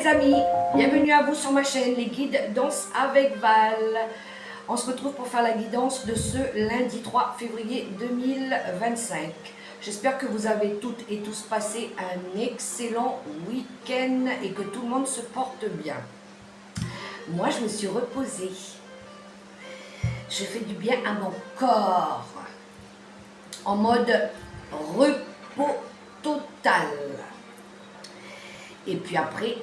amis, bienvenue à vous sur ma chaîne Les Guides Danse avec Val. On se retrouve pour faire la guidance de ce lundi 3 février 2025. J'espère que vous avez toutes et tous passé un excellent week-end et que tout le monde se porte bien. Moi, je me suis reposée. J'ai fait du bien à mon corps en mode repos total. Et puis après,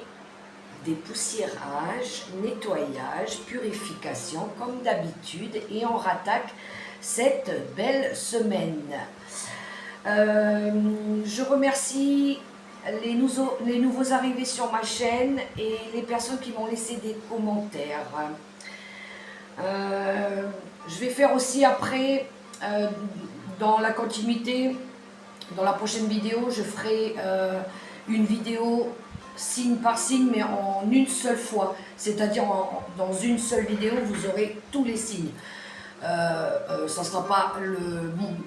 dépoussiérage, nettoyage, purification comme d'habitude et on rattaque cette belle semaine. Je remercie les nouveaux arrivés sur ma chaîne et les personnes qui m'ont laissé des commentaires. Je vais faire aussi après, dans la continuité, dans la prochaine vidéo, je ferai une vidéo signe par signe, mais en une seule fois. C'est-à-dire dans une seule vidéo, vous aurez tous les signes. Ça ne sera pas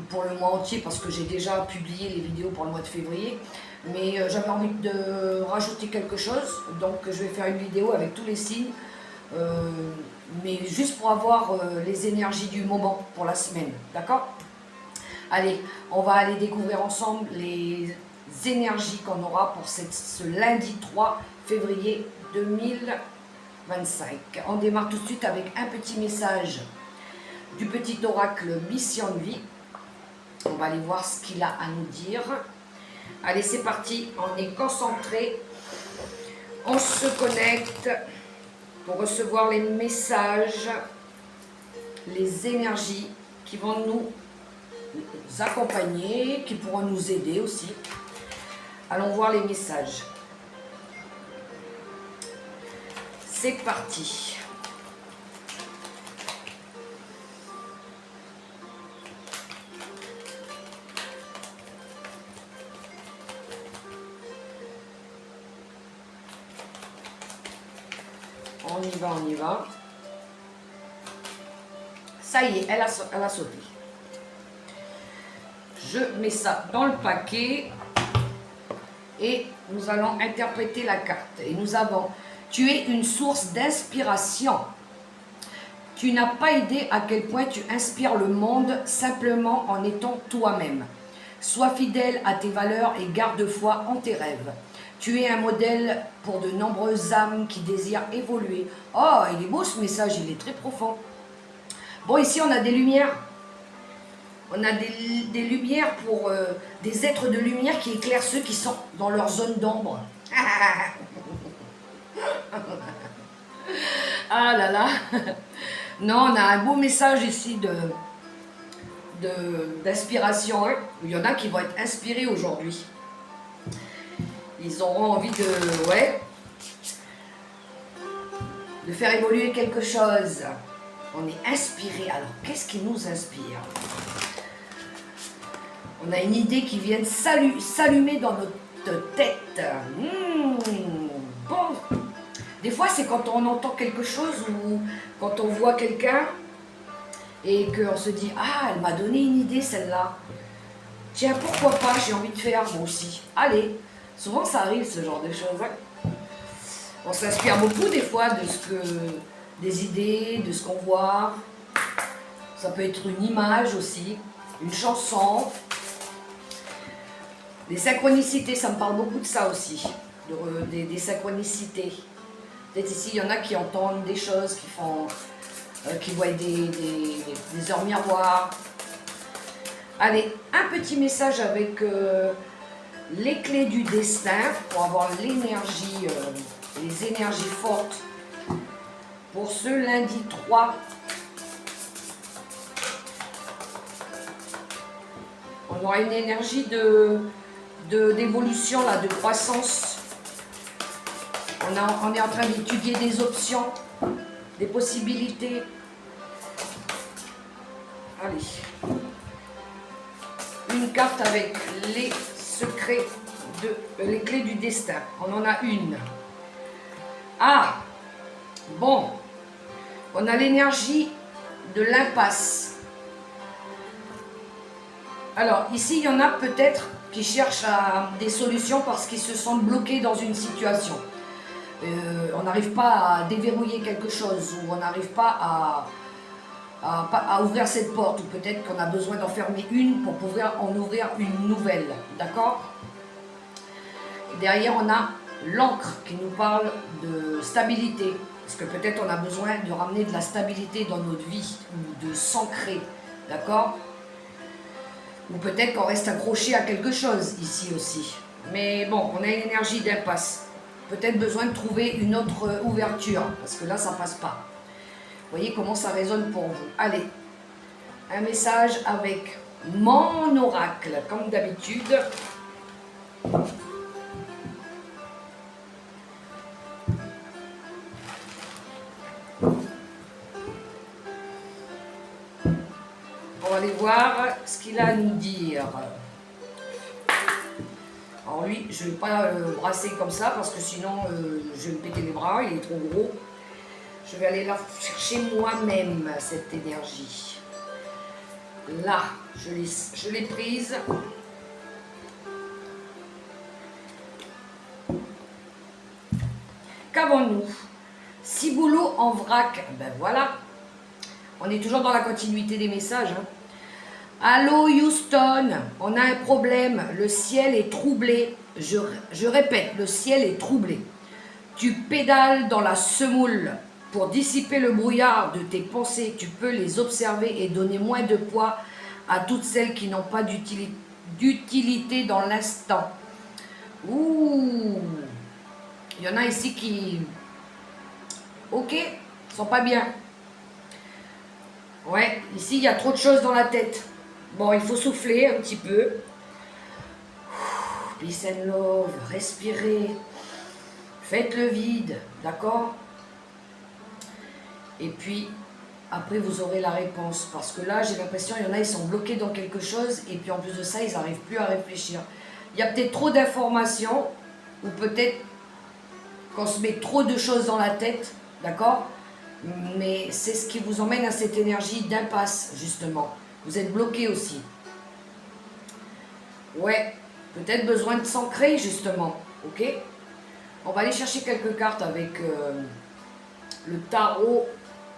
pour le mois entier parce que j'ai déjà publié les vidéos pour le mois de février. Mais j'avais envie de rajouter quelque chose. Donc je vais faire une vidéo avec tous les signes. Mais juste pour avoir les énergies du moment pour la semaine. D'accord ? Allez, on va aller découvrir ensemble les énergies qu'on aura pour ce lundi 3 février 2025. On démarre tout de suite avec un petit message du petit oracle Mission de Vie. On va aller voir ce qu'il a à nous dire. Allez, c'est parti, on est concentré, on se connecte pour recevoir les messages, les énergies qui vont nous accompagner, qui pourront nous aider aussi. Allons voir les messages. C'est parti. On y va, on y va. Ça y est, elle a sauté. Je mets ça dans le paquet et nous allons interpréter la carte. Et nous avons: tu es une source d'inspiration. Tu n'as pas idée à quel point tu inspires le monde simplement en étant toi-même. Sois fidèle à tes valeurs et garde foi en tes rêves. Tu es un modèle pour de nombreuses âmes qui désirent évoluer. Oh, il est beau ce message, il est très profond. Bon, ici on a des lumières. On a des lumières pour des êtres de lumière qui éclairent ceux qui sont dans leur zone d'ombre. Ah là là. Non, on a un beau message ici d'inspiration. Hein. Il y en a qui vont être inspirés aujourd'hui. Ils auront envie de faire évoluer quelque chose. On est inspiré. Alors, qu'est-ce qui nous inspire ? On a une idée qui vient de s'allumer dans notre tête. Bon. Des fois, c'est quand on entend quelque chose ou quand on voit quelqu'un et qu'on se dit « Ah, elle m'a donné une idée, celle-là. Tiens, pourquoi pas, j'ai envie de faire, moi aussi. Allez !» Souvent, ça arrive, ce genre de choses. Hein. On s'inspire beaucoup, des fois, des idées, de ce qu'on voit. Ça peut être une image aussi, une chanson. Les synchronicités, ça me parle beaucoup de ça aussi, des synchronicités. Peut-être ici, il y en a qui entendent des choses, qui voient des heures miroirs. Allez, un petit message avec les clés du destin pour avoir l'énergie, les énergies fortes pour ce lundi 3. On aura une énergie d'évolution, là, de croissance. On est en train d'étudier des options, des possibilités. Allez. Une carte avec les secrets, les clés du destin. On en a une. Ah, bon. On a l'énergie de l'impasse. Alors, ici, il y en a peut-être qui cherchent des solutions parce qu'ils se sentent bloqués dans une situation. on n'arrive pas à déverrouiller quelque chose, ou on n'arrive pas à ouvrir cette porte, ou peut-être qu'on a besoin d'en fermer une pour pouvoir en ouvrir une nouvelle, d'accord? Derrière, on a l'encre qui nous parle de stabilité, parce que peut-être on a besoin de ramener de la stabilité dans notre vie, ou de s'ancrer, d'accord? Ou peut-être qu'on reste accroché à quelque chose ici aussi. Mais bon, on a une énergie d'impasse. Peut-être besoin de trouver une autre ouverture, parce que là, ça passe pas. Vous voyez comment ça résonne pour vous. Allez, un message avec mon oracle, comme d'habitude. On va aller voir ce qu'il a à nous dire. Alors lui, je ne vais pas le brasser comme ça, parce que sinon, je vais me péter les bras, il est trop gros. Je vais aller la chercher moi-même, cette énergie. Là, je l'ai prise. Qu'avons-nous? Ciboulot en vrac. Ben voilà. On est toujours dans la continuité des messages. Hein. Allô Houston, on a un problème. Le ciel est troublé. Je répète, le ciel est troublé. Tu pédales dans la semoule. Pour dissiper le brouillard de tes pensées, tu peux les observer et donner moins de poids à toutes celles qui n'ont pas d'utilité dans l'instant. Ouh, il y en a ici qui, ok, sont pas bien. Ouais, ici il y a trop de choses dans la tête. Bon, il faut souffler un petit peu. Peace and love, respirez. Faites le vide, d'accord? Et puis, après, vous aurez la réponse. Parce que là, j'ai l'impression, il y en a, ils sont bloqués dans quelque chose. Et puis, en plus de ça, ils n'arrivent plus à réfléchir. Il y a peut-être trop d'informations. Ou peut-être qu'on se met trop de choses dans la tête. D'accord? Mais c'est ce qui vous emmène à cette énergie d'impasse, justement. Vous êtes bloqué aussi. Ouais. Peut-être besoin de s'ancrer, justement. Ok? On va aller chercher quelques cartes avec le tarot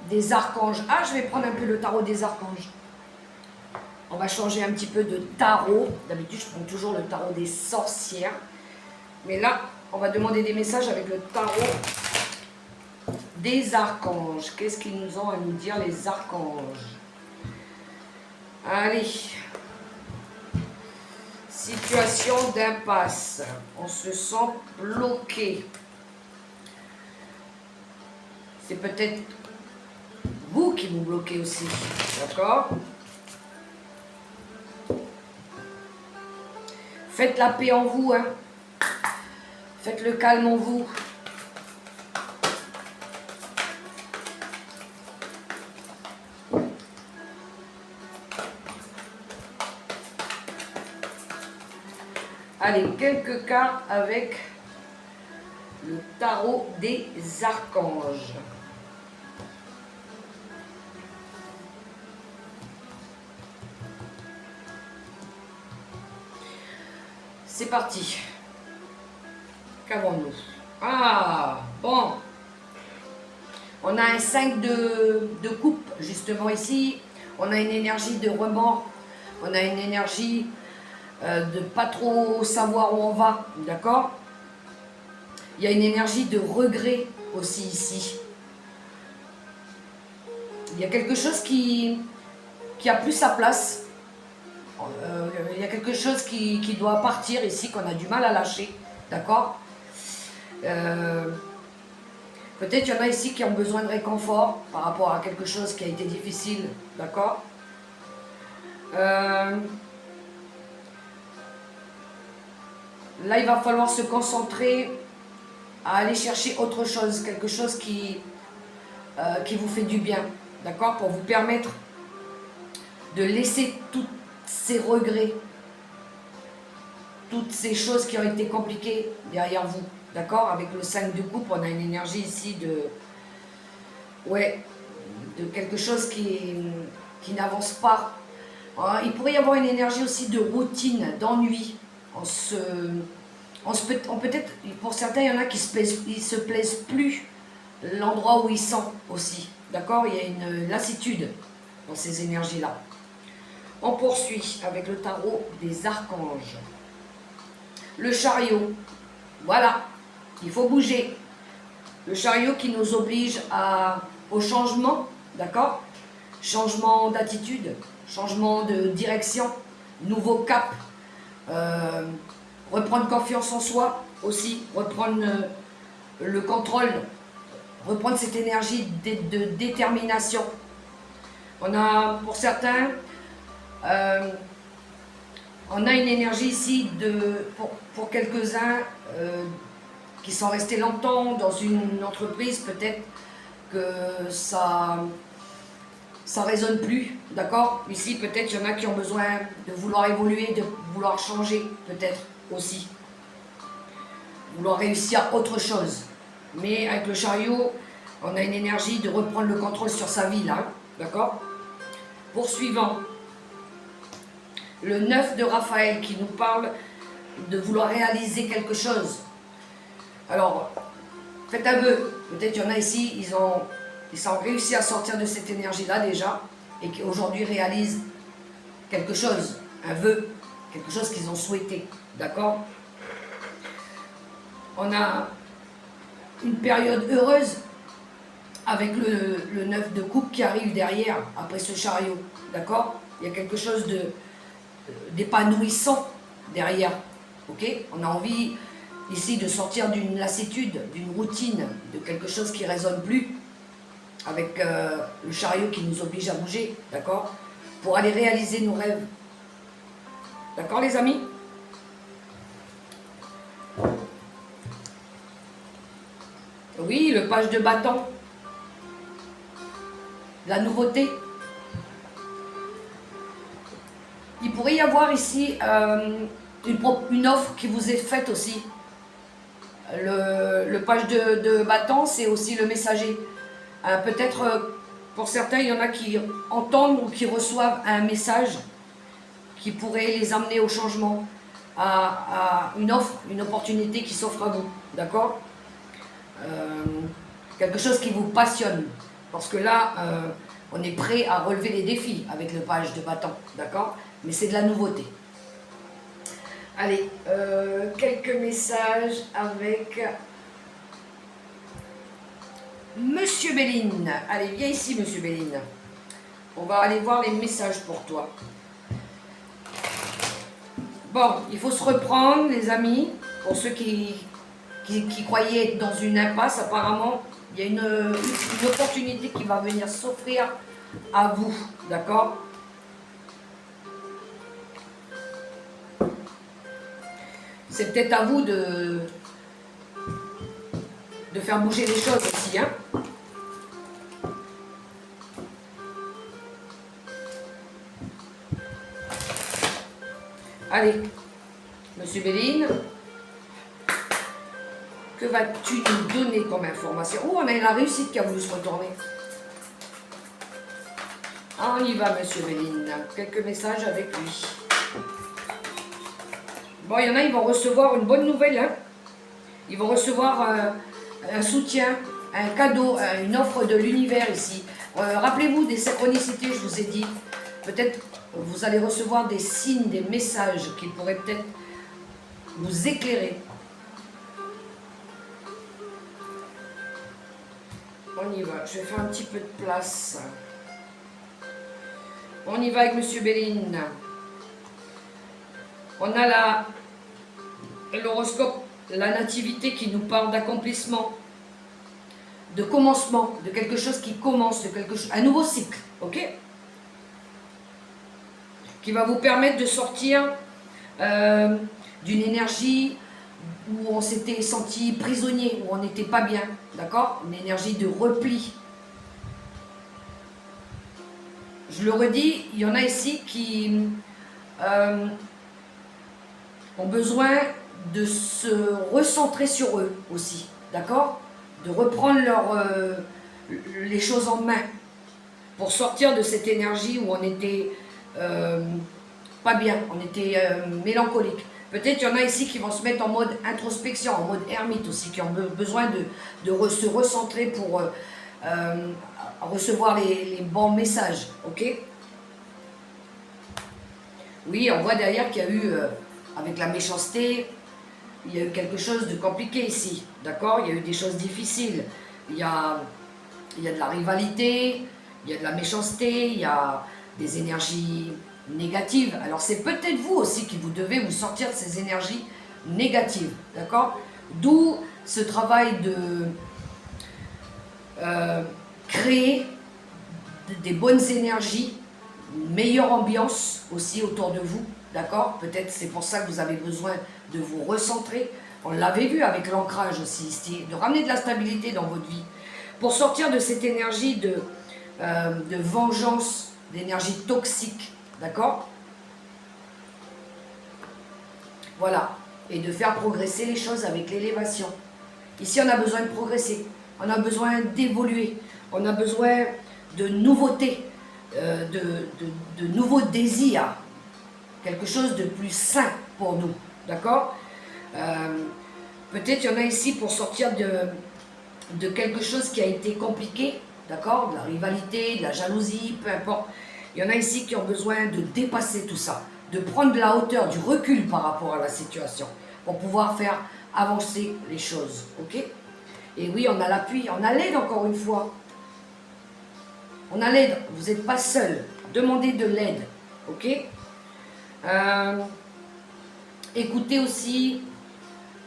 des archanges. Ah, je vais prendre un peu le tarot des archanges. On va changer un petit peu de tarot. D'habitude, je prends toujours le tarot des sorcières. Mais là, on va demander des messages avec le tarot des archanges. Qu'est-ce qu'ils nous ont à nous dire, les archanges? Allez. Situation d'impasse. On se sent bloqué. C'est peut-être vous qui vous bloquez aussi. D'accord? Faites la paix en vous. Hein. Faites le calme en vous. Allez, quelques cartes avec le tarot des archanges. C'est parti. Qu'avons-nous? Ah, bon. On a un 5 de coupe, justement ici. On a une énergie de remords. On a une énergie de pas trop savoir où on va, d'accord? Il y a une énergie de regret aussi ici. Il y a quelque chose qui a plus sa place. Il y a quelque chose qui doit partir ici, qu'on a du mal à lâcher, d'accord? Peut-être il y en a ici qui ont besoin de réconfort par rapport à quelque chose qui a été difficile, d'accord? Là, il va falloir se concentrer à aller chercher autre chose, quelque chose qui vous fait du bien, d'accord? Pour vous permettre de laisser tous ces regrets, toutes ces choses qui ont été compliquées derrière vous, d'accord? Avec le 5 de coupe, on a une énergie ici de quelque chose qui n'avance pas. Il pourrait y avoir une énergie aussi de routine, d'ennui. peut-être, pour certains, il y en a qui ils se plaisent plus l'endroit où ils sont aussi. D'accord? Il y a une lassitude dans ces énergies-là. On poursuit avec le tarot des archanges. Le chariot. Voilà, il faut bouger. Le chariot qui nous oblige au changement, d'accord? Changement d'attitude, changement de direction, nouveau cap, reprendre confiance en soi aussi, reprendre le contrôle, reprendre cette énergie de détermination. On a, pour certains, on a une énergie ici pour quelques-uns qui sont restés longtemps dans une entreprise, peut-être que ça résonne plus, d'accord? Ici, peut-être, il y en a qui ont besoin de vouloir évoluer, de vouloir changer, peut-être aussi. Vouloir réussir autre chose. Mais avec le chariot, on a une énergie de reprendre le contrôle sur sa vie, là, d'accord? Poursuivant, le 9 de Raphaël qui nous parle de vouloir réaliser quelque chose. Alors, faites un vœu. Peut-être qu'il y en a ici, ils ont réussi à sortir de cette énergie-là déjà et qui aujourd'hui réalisent quelque chose, un vœu, quelque chose qu'ils ont souhaité. D'accord? On a une période heureuse avec le 9 de coupe qui arrive derrière, après ce chariot. D'accord? Il y a quelque chose d'épanouissant derrière. Ok? On a envie ici de sortir d'une lassitude, d'une routine, de quelque chose qui ne résonne plus, avec le chariot qui nous oblige à bouger, d'accord? Pour aller réaliser nos rêves. D'accord les amis? Oui, le page de bâton. La nouveauté. Il pourrait y avoir ici une offre qui vous est faite aussi. Le page de bâton, c'est aussi le messager. Peut-être pour certains, il y en a qui entendent ou qui reçoivent un message qui pourrait les amener au changement, à une offre, une opportunité qui s'offre à vous. D'accord? Quelque chose qui vous passionne. Parce que là, on est prêt à relever les défis avec le page de bâton. D'accord? Mais c'est de la nouveauté. Allez, quelques messages avec Monsieur Béline. Allez, viens ici, Monsieur Béline. On va aller voir les messages pour toi. Bon, il faut se reprendre, les amis. Pour ceux qui croyaient être dans une impasse, apparemment, il y a une opportunité qui va venir s'offrir à vous. D'accord ? C'est peut-être à vous de faire bouger les choses aussi, hein. Allez, Monsieur Béline, que vas-tu nous donner comme information? Oh, on a la réussite qui a voulu se retourner. Ah, on y va, Monsieur Béline. Quelques messages avec lui. Bon, il y en a, ils vont recevoir une bonne nouvelle, hein. Ils vont recevoir un soutien, un cadeau, une offre de l'univers ici. Rappelez-vous des synchronicités, je vous ai dit. Peut-être vous allez recevoir des signes, des messages qui pourraient peut-être vous éclairer. On y va. Je vais faire un petit peu de place. On y va avec Monsieur Béline. On a l'horoscope, la nativité qui nous parle d'accomplissement, de commencement, de quelque chose qui commence, de quelque chose, un nouveau cycle, ok? Qui va vous permettre de sortir d'une énergie où on s'était senti prisonnier, où on n'était pas bien, d'accord? Une énergie de repli. Je le redis, il y en a ici qui ont besoin de se recentrer sur eux aussi, d'accord? De reprendre les choses en main pour sortir de cette énergie où on était pas bien, on était mélancolique. Peut-être il y en a ici qui vont se mettre en mode introspection, en mode ermite aussi, qui ont besoin de se recentrer pour recevoir les bons messages, ok? Oui, on voit derrière qu'il y a eu, avec la méchanceté, il y a eu quelque chose de compliqué ici, d'accord? Il y a eu des choses difficiles. Il y a de la rivalité, il y a de la méchanceté, il y a des énergies négatives. Alors c'est peut-être vous aussi qui vous devez vous sortir de ces énergies négatives, d'accord? D'où ce travail de créer des bonnes énergies, une meilleure ambiance aussi autour de vous, d'accord? Peut-être c'est pour ça que vous avez besoin de vous recentrer. On l'avait vu avec l'ancrage aussi, de ramener de la stabilité dans votre vie. Pour sortir de cette énergie de vengeance, d'énergie toxique, d'accord? Voilà, et de faire progresser les choses avec l'élévation. Ici, on a besoin de progresser, on a besoin d'évoluer, on a besoin de nouveautés, de nouveaux désirs, quelque chose de plus sain pour nous, d'accord? Peut-être il y en a ici pour sortir de quelque chose qui a été compliqué, d'accord? De la rivalité, de la jalousie, peu importe. Il y en a ici qui ont besoin de dépasser tout ça, de prendre de la hauteur, du recul par rapport à la situation, pour pouvoir faire avancer les choses, ok? Et oui, on a l'appui, on a l'aide encore une fois. On a l'aide, vous n'êtes pas seul. Demandez de l'aide, ok? Écoutez aussi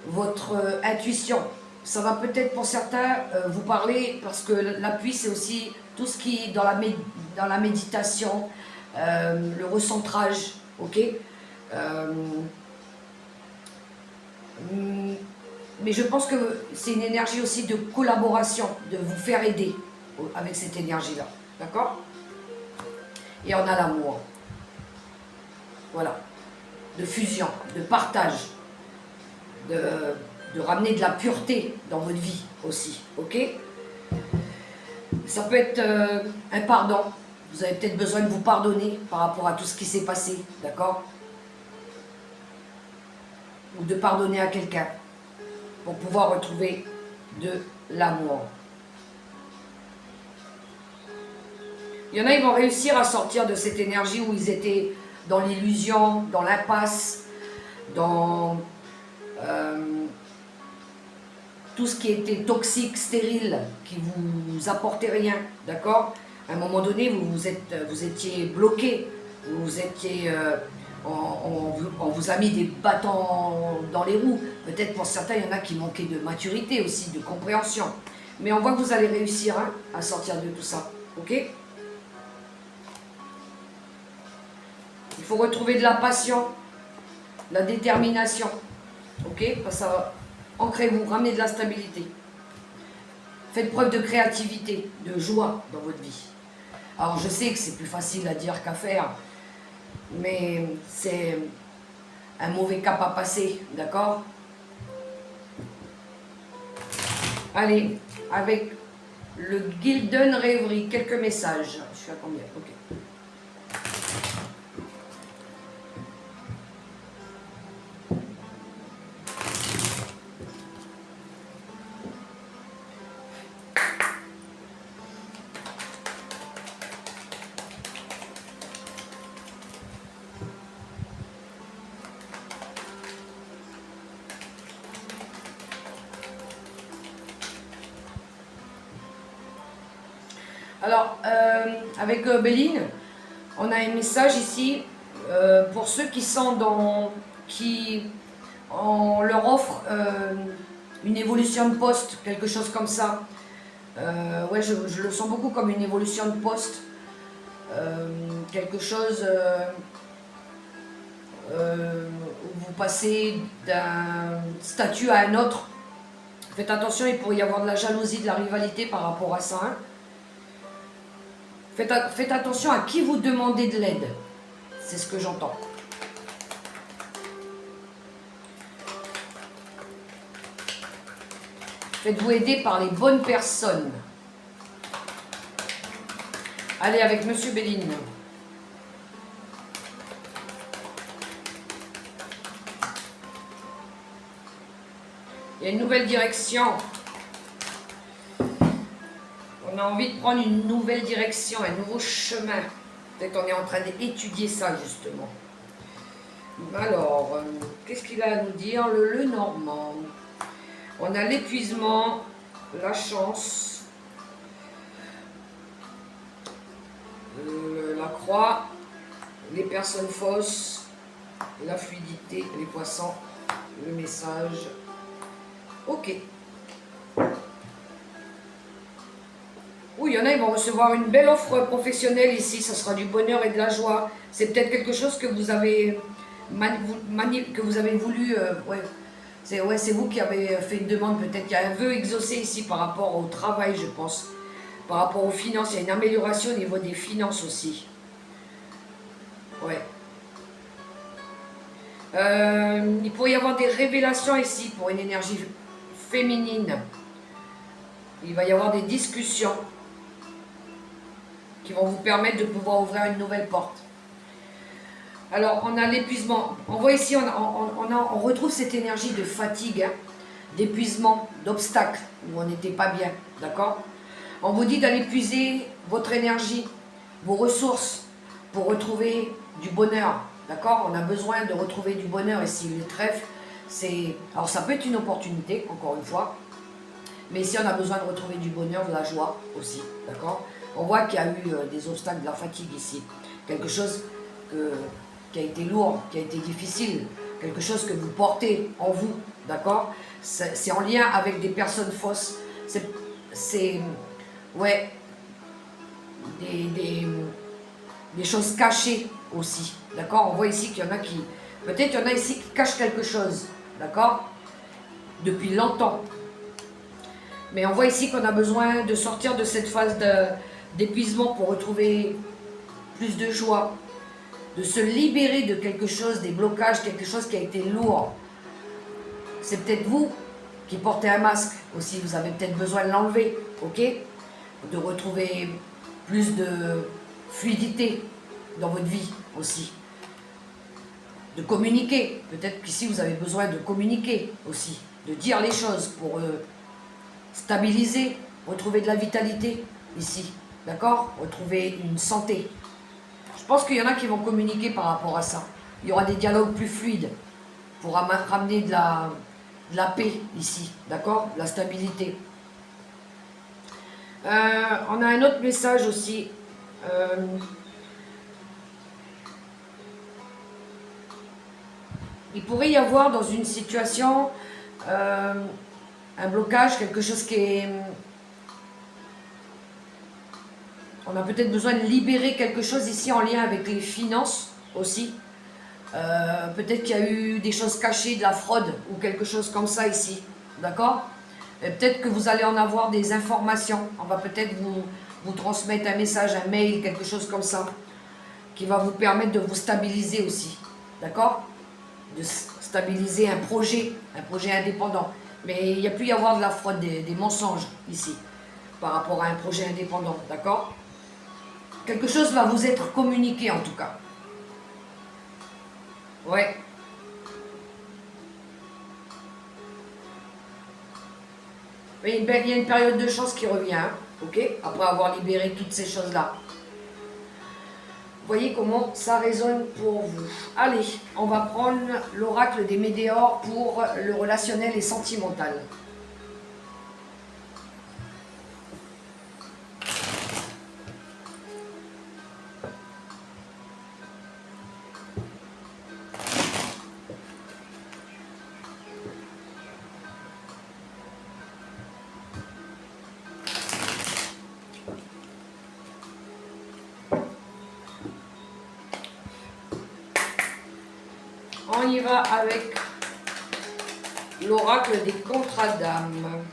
votre intuition. Ça va peut-être pour certains vous parler, parce que l'appui c'est aussi tout ce qui est dans la méditation, le recentrage, ok? Mais je pense que c'est une énergie aussi de collaboration, de vous faire aider avec cette énergie-là, d'accord? Et on a l'amour, voilà, de fusion, de partage, de ramener de la pureté dans votre vie aussi, ok? Ça peut être un pardon. Vous avez peut-être besoin de vous pardonner par rapport à tout ce qui s'est passé, d'accord? Ou de pardonner à quelqu'un pour pouvoir retrouver de l'amour. Il y en a, ils vont réussir à sortir de cette énergie où ils étaient dans l'illusion, dans l'impasse, dans tout ce qui était toxique, stérile, qui vous apportait rien, d'accord? À un moment donné, vous étiez bloqué, vous étiez, on vous a mis des bâtons dans les roues. Peut-être pour certains, il y en a qui manquaient de maturité aussi, de compréhension. Mais on voit que vous allez réussir hein, à sortir de tout ça, ok? Il faut retrouver de la passion, de la détermination, ok? Parce que ça va. Ancrez-vous, ramenez de la stabilité. Faites preuve de créativité, de joie dans votre vie. Alors je sais que c'est plus facile à dire qu'à faire, mais c'est un mauvais cap à passer, d'accord? Allez, avec le Gilden Rêverie, quelques messages. Je suis à combien? Ok. Alors, avec Béline, on a un message ici pour ceux qui sont on leur offre une évolution de poste, quelque chose comme ça. Ouais, je le sens beaucoup comme une évolution de poste, quelque chose où vous passez d'un statut à un autre. Faites attention, il pourrait y avoir de la jalousie, de la rivalité par rapport à ça. Hein. Faites attention à qui vous demandez de l'aide. C'est ce que j'entends. Faites-vous aider par les bonnes personnes. Allez, avec Monsieur Béline. Il y a une nouvelle direction. On a envie de prendre une nouvelle direction, un nouveau chemin. Peut-être on est en train d'étudier ça justement. Alors, qu'est-ce qu'il a à nous dire? Le Normand. On a l'épuisement, la chance, la croix, les personnes fausses, la fluidité, les poissons, le message. Ok. Oui, il y en a, ils vont recevoir une belle offre professionnelle ici. Ça sera du bonheur et de la joie. C'est peut-être quelque chose que vous avez, que vous avez voulu. C'est vous qui avez fait une demande. Peut-être qu'il y a un vœu exaucé ici par rapport au travail, je pense. Par rapport aux finances. Il y a une amélioration au niveau des finances aussi. Ouais. Il pourrait y avoir des révélations ici pour une énergie féminine. Il va y avoir des discussions qui vont vous permettre de pouvoir ouvrir une nouvelle porte. Alors, on a l'épuisement. On voit ici, on retrouve cette énergie de fatigue, hein, d'épuisement, d'obstacle, où on n'était pas bien, d'accord? On vous dit d'aller puiser votre énergie, vos ressources, pour retrouver du bonheur, d'accord? On a besoin de retrouver du bonheur ici. Le trèfle, c'est... Alors, ça peut être une opportunité, encore une fois, mais ici, on a besoin de retrouver du bonheur, de la joie aussi, d'accord? On voit qu'il y a eu des obstacles, de la fatigue ici. Quelque chose qui a été lourd, qui a été difficile. Quelque chose que vous portez en vous, d'accord? C'est en lien avec des personnes fausses. C'est ouais, des choses cachées aussi, d'accord? On voit ici qu'il y en a qui... Peut-être qu'il y en a ici qui cachent quelque chose, d'accord? Depuis longtemps. Mais on voit ici qu'on a besoin de sortir de cette phase d'épuisement pour retrouver plus de joie, de se libérer de quelque chose, des blocages, quelque chose qui a été lourd. C'est peut-être vous qui portez un masque aussi, vous avez peut-être besoin de l'enlever, ok? De retrouver plus de fluidité dans votre vie aussi. De communiquer, peut-être qu'ici vous avez besoin de communiquer aussi, de dire les choses pour stabiliser, retrouver de la vitalité ici, d'accord? Retrouver une santé. Je pense qu'il y en a qui vont communiquer par rapport à ça. Il y aura des dialogues plus fluides pour ramener de la paix ici, d'accord? De la stabilité. On a un autre message aussi. Il pourrait y avoir dans une situation un blocage, quelque chose qui est... On a peut-être besoin de libérer quelque chose ici en lien avec les finances aussi. Peut-être qu'il y a eu des choses cachées, de la fraude ou quelque chose comme ça ici. D'accord? Peut-être que vous allez en avoir des informations. On va peut-être vous transmettre un message, un mail, quelque chose comme ça, qui va vous permettre de vous stabiliser aussi. D'accord? De stabiliser un projet indépendant. Mais il y a pu y avoir de la fraude, des mensonges ici, par rapport à un projet indépendant. D'accord? Quelque chose va vous être communiqué en tout cas. Ouais. Mais il y a une période de chance qui revient, hein, ok? Après avoir libéré toutes ces choses-là. Voyez comment ça résonne pour vous. Allez, on va prendre l'oracle des météores pour le relationnel et sentimental. On y va avec l'oracle des contrats d'âme.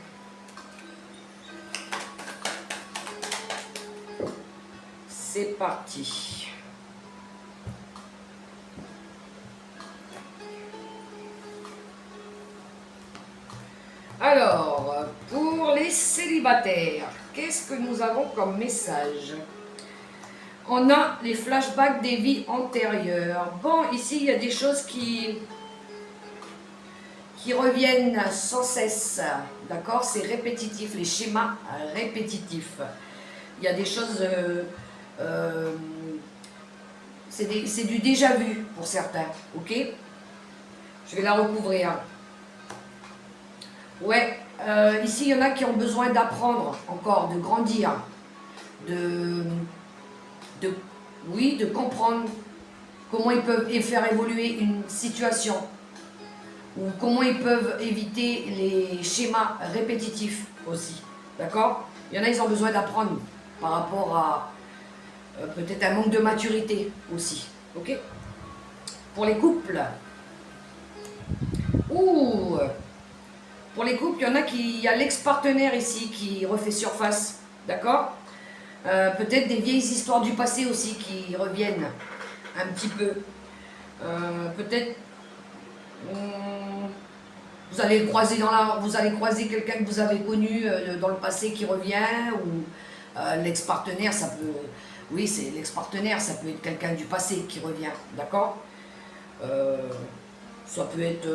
C'est parti. Alors, pour les célibataires, qu'est-ce que nous avons comme message? On a les flashbacks des vies antérieures. Bon, ici, il y a des choses qui qui reviennent sans cesse, d'accord? C'est répétitif, les schémas répétitifs. Il y a des choses, c'est du déjà vu pour certains, ok? Je vais la recouvrir. Ouais, ici il y en a qui ont besoin d'apprendre encore, de grandir, oui, de comprendre comment ils peuvent faire évoluer une situation ou comment ils peuvent éviter les schémas répétitifs aussi, d'accord? Il y en a, ils ont besoin d'apprendre par rapport à peut-être un manque de maturité aussi, ok? Pour les couples, pour les couples, il y a l'ex-partenaire ici qui refait surface, d'accord? Peut-être des vieilles histoires du passé aussi qui reviennent un petit peu. Peut-être vous allez croiser vous allez croiser quelqu'un que vous avez connu dans le passé qui revient, ou l'ex-partenaire, ça peut, oui, c'est l'ex-partenaire, ça peut être quelqu'un du passé qui revient, d'accord? Ça peut être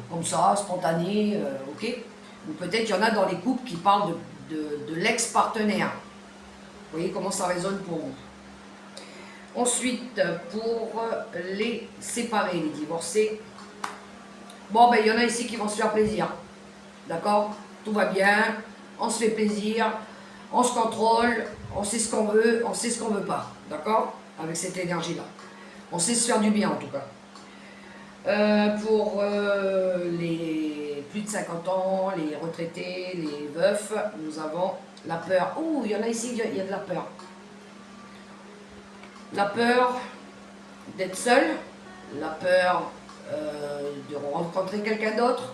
comme ça, spontané, ok? Ou peut-être il y en a dans les couples qui parlent de l'ex-partenaire. Vous voyez comment ça résonne pour vous. Ensuite, pour les séparés, les divorcés, bon, ben il y en a ici qui vont se faire plaisir. D'accord? Tout va bien, on se fait plaisir, on se contrôle, on sait ce qu'on veut, on sait ce qu'on veut pas. D'accord? Avec cette énergie-là. On sait se faire du bien en tout cas. Pour les plus de 50 ans, les retraités, les veufs, nous avons la peur. Ouh, il y en a ici, il y a de la peur. La peur d'être seul, la peur de rencontrer quelqu'un d'autre.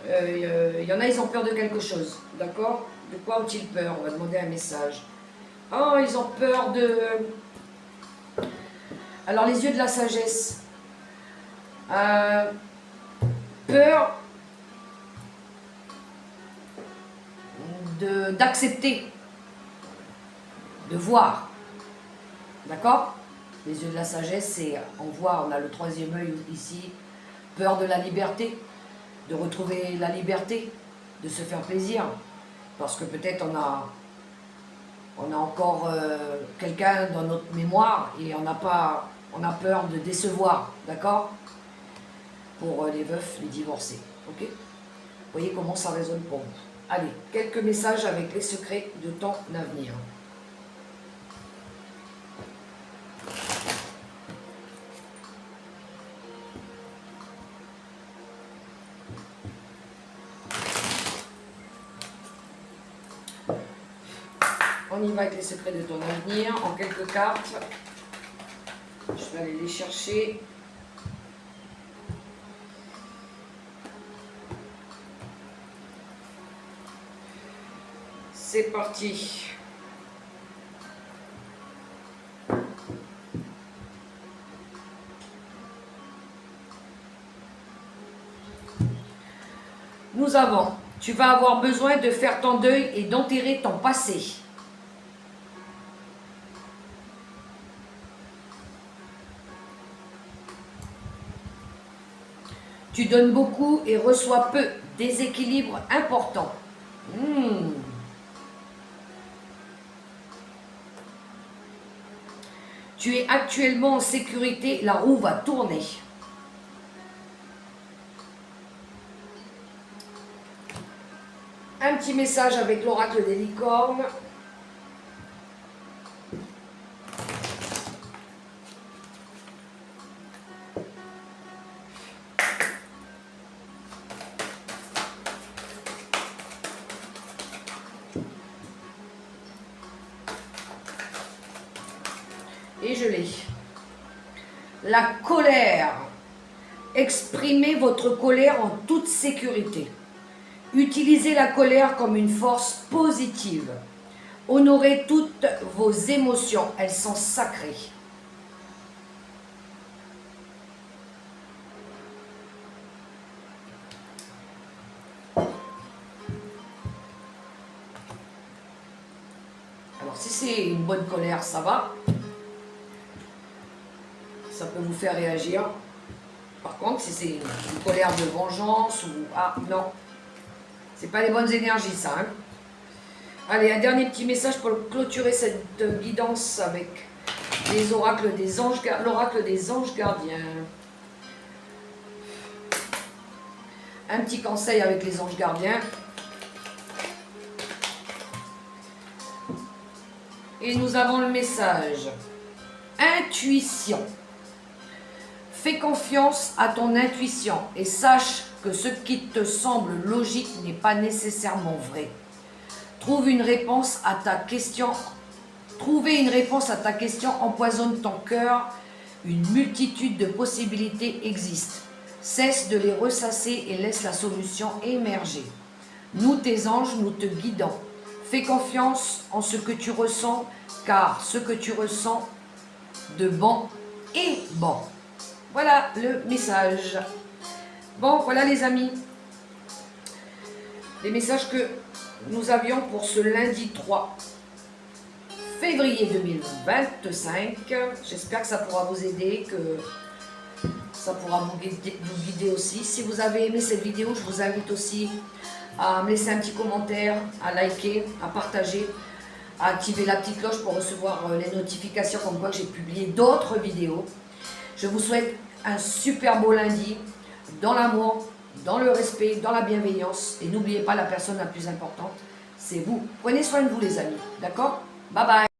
Il y en a, ils ont peur de quelque chose, d'accord? De quoi ont-ils peur? On va demander un message. Oh, ils ont peur de... Alors, les yeux de la sagesse. Peur d'accepter, de voir, d'accord? Les yeux de la sagesse, c'est on voit, on a le troisième œil ici, peur de la liberté, de retrouver la liberté, de se faire plaisir, parce que peut-être on a encore quelqu'un dans notre mémoire et on a peur de décevoir, d'accord? Pour les veufs, les divorcés, ok? Vous voyez comment ça résonne pour vous. Allez, quelques messages avec les secrets de ton avenir. On y va avec les secrets de ton avenir en quelques cartes. Je vais aller les chercher. C'est parti. Nous avons, tu vas avoir besoin de faire ton deuil et d'enterrer ton passé. Tu donnes beaucoup et reçois peu. Déséquilibre important. Tu es actuellement en sécurité, la roue va tourner. Un petit message avec l'oracle des licornes. Et je l'ai. La colère. Exprimez votre colère en toute sécurité. Utilisez la colère comme une force positive. Honorez toutes vos émotions, elles sont sacrées. Alors si c'est une bonne colère, ça va. Ça peut vous faire réagir. Par contre, si c'est une colère de vengeance ou... Ah, non. C'est pas les bonnes énergies, ça. Hein. Allez, un dernier petit message pour clôturer cette guidance avec les oracles des anges, l'oracle des anges gardiens. Un petit conseil avec les anges gardiens. Et nous avons le message. Intuition. Fais confiance à ton intuition et sache que ce qui te semble logique n'est pas nécessairement vrai. Trouver une réponse à ta question empoisonne ton cœur. Une multitude de possibilités existent. Cesse de les ressasser et laisse la solution émerger. Nous, tes anges, nous te guidons. Fais confiance en ce que tu ressens, car ce que tu ressens de bon est bon. Voilà le message. Bon, voilà les amis. Les messages que nous avions pour ce lundi 3 février 2025. J'espère que ça pourra vous aider, que ça pourra vous guider aussi. Si vous avez aimé cette vidéo, je vous invite aussi à me laisser un petit commentaire, à liker, à partager, à activer la petite cloche pour recevoir les notifications comme quoi que j'ai publié d'autres vidéos. Je vous souhaite un super beau lundi, dans l'amour, dans le respect, dans la bienveillance. Et n'oubliez pas, la personne la plus importante, c'est vous. Prenez soin de vous les amis, d'accord? Bye bye.